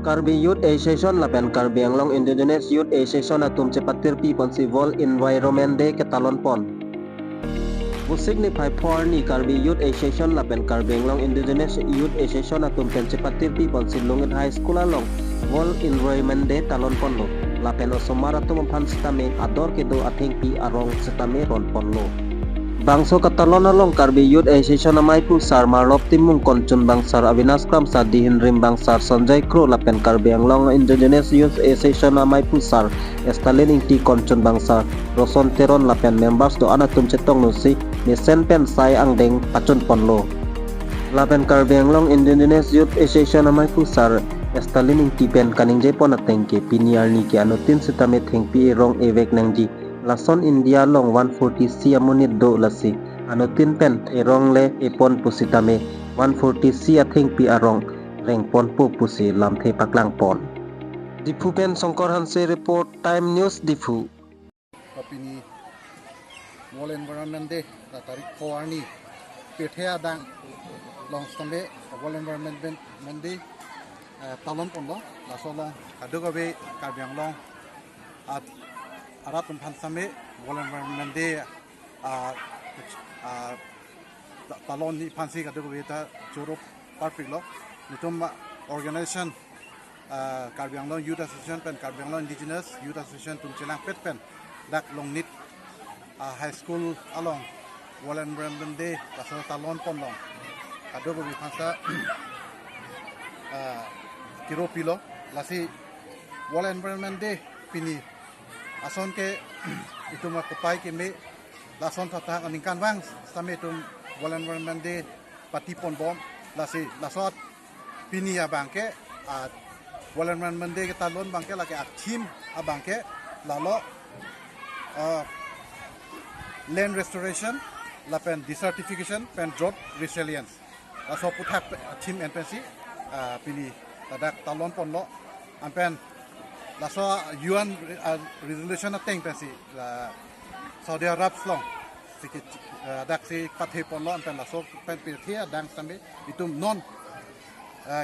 Karbi Youth Association lapen Karbi Anglong Indigenous Youth Association atum cepatir pi pon civil environment day ke talon pon. Bu signify for ni Karbi Youth Association lapen Karbi Anglong Indigenous Youth Association atum pen cepatir pi pon silungit high school along World Environment Day talon pon lo. Lapen osomara tum pan stame ador kedo ating pi arong stame ron pon lo. Bangso katalon along Karbi Youth Association amai pusar marlop timung koncun bangsar Avinas Kram sadihin rim bangsar Sanjay Kro lapen Karbi Anglong Indigenous Youth Association amai pusar estalin inti koncun bangsar Roson Teron lapen members do anatum cetong nusi misen pen sai angdeng pacun ponlo lapen Karbi Anglong Indigenous Youth Association amai pusar estalin inti pen kaning jepon atengke piniar ni ke anutin sitame thengpi rong evek nangji Lason India long 140 si amunit do lasi anutin pen erong le epon pusitame 140 si athing pi arong reng pon pu pusi lam the paklang pon Difu pen Songkor Hanse report Time News Difu Kapini World Environment Day tarik 4 ni Pethea dang long stambe World Environment Day talon pon lo lasolong kadugabe Karbi Anglong at arat tumpan same World Environment Day talon ni pansi kadugabe ta Europe perfect lo nitum organization Karbi Anglong Youth Association pen Karbi Anglong Indigenous Youth Association tum chelang pet pen dak long nit high school along World Environment Day lasol talon pon long kadugabe pansa kiro pilo lasi World Environment Day pini ason ke itu makupai ke me lason tata kaningkan bang same tum World Environment Day pati pon bom lasi lasot pini ya bangke World Environment Day ke talon bangke laki team abangke lalo land restoration lapen desertification pen drought resilience laso putak team NPC pini tadak talon pon lo ampen laso UN resolution ateng pensi Saudi Arab long sikit dak si pathe pon lo ampen laso pen pirthia dang sambe itum non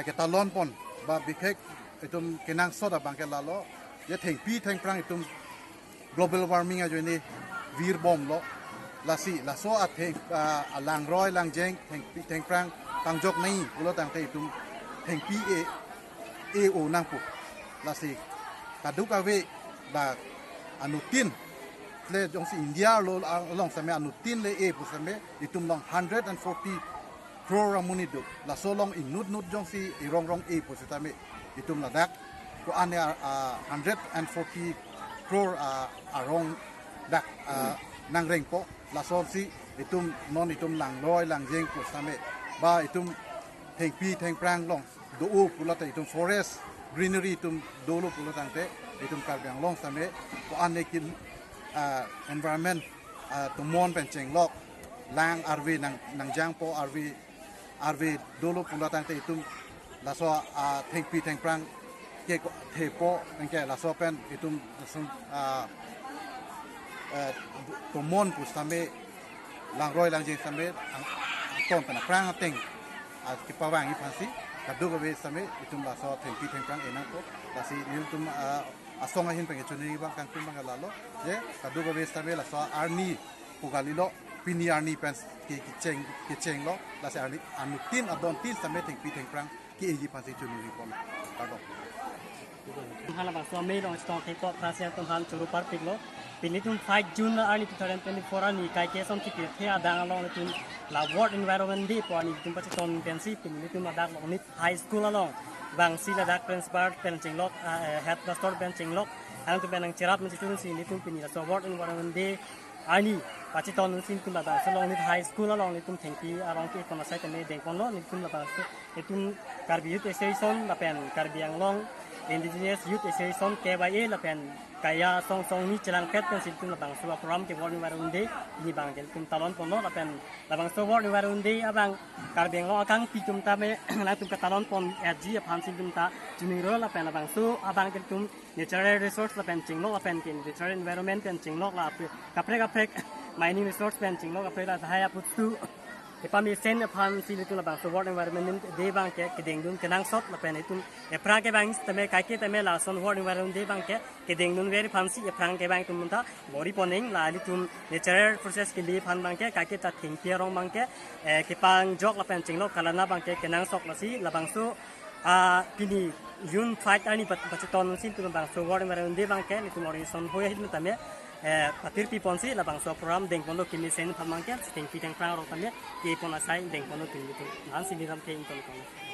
ke talon pon ba bikek itum kenang soda bangke lalo ye theng pi theng prang itum global warming ajo ni vir bom lo lasi laso atheng alang roi lang jeng theng pi theng prang tangjok nei ulo tang te itum theng pi e o nang pu lasi kaduk awe da anutin le jong si India lo long same anutin le e pu same itum long 140 crore amuni do la so long inut nut jong si irong rong e pu same itum ladak ko ane 140 crore arong dak nang reng po la so si itum non itum lang loi lang jeng pu same ba itum theng pi theng prang long do u pu la itum forest greenery tum dolo pulo tangte itum Karbi Anglong same ko anekin environment tumon penceng lok lang RV nang jang po RV dolo pulo tangte itum laso theng pi theng prang ke ko thepo engke laso pen itum tumon pu same lang roi lang jeng same ton pen prang teng ki pawang i phansi kaduk awe same itum laso theng pi theng prang enang ko lasi nitum asong ahin penge chuni bang kang tum bang lalo je kaduk awe same laso arni pugali lo pini arni pens ki cheng lo lasi arni anutin adon tin same theng pi theng prang ki eji phansi chuni pon kadok hala ba so me long stock ke to prasia tum han churu par piklo pinitum 5 June early 2024 ani kai ke som ti thea dang long tum la world environment day po ani tum pachi ton pensi pinitum adak long ni high school along bang sila dak principal penching lok head pastor penching lok ang tum benang cerap men situn si ni tum pini so world environment day ani pachi ton sin tum la so long ni high school along ni tum thengpi arong ki kona sai tene deng kono ni tum la ba tum Karbi Youth Association la pen Karbi Anglong Indigenous Youth Association KYA la pen kaya song ni celang pet pen situm la bang suwa program ke World Environment Day ni bang ken tum talon pon la pen la bang so World Environment Day abang Karbi Anglong akang pi tum ta me la tum ka talon pon SG aphan tum ta jumiro la pen la bang so abang ken tum natural resource la pen chinglo la pen ken natural environment pen chinglo la kapre mining resource pen chinglo kapre la haya put tu Kita mi sen pan sili tu labang so world environment day bang ke deng dun kenang sot la pen itu prang ke bang teme kai ke teme la son world environment day bang ke deng dun very fancy prang ke bang tum ta body poning la li tum natural process ke li pan bang ke kai ke ta thing pia rong bang ke pang jok la pen chinglo kalana bang ke kenang sok la si labang so pini yun fight ani pachiton sin tu bang so world environment day bang ke li tum ori son hoya hit tame patir pi ponsi labang so program deng pono kimi sen phamang ke sting pi teng prang ro tame ke pona sai deng pono tu nan sini ram ke in ton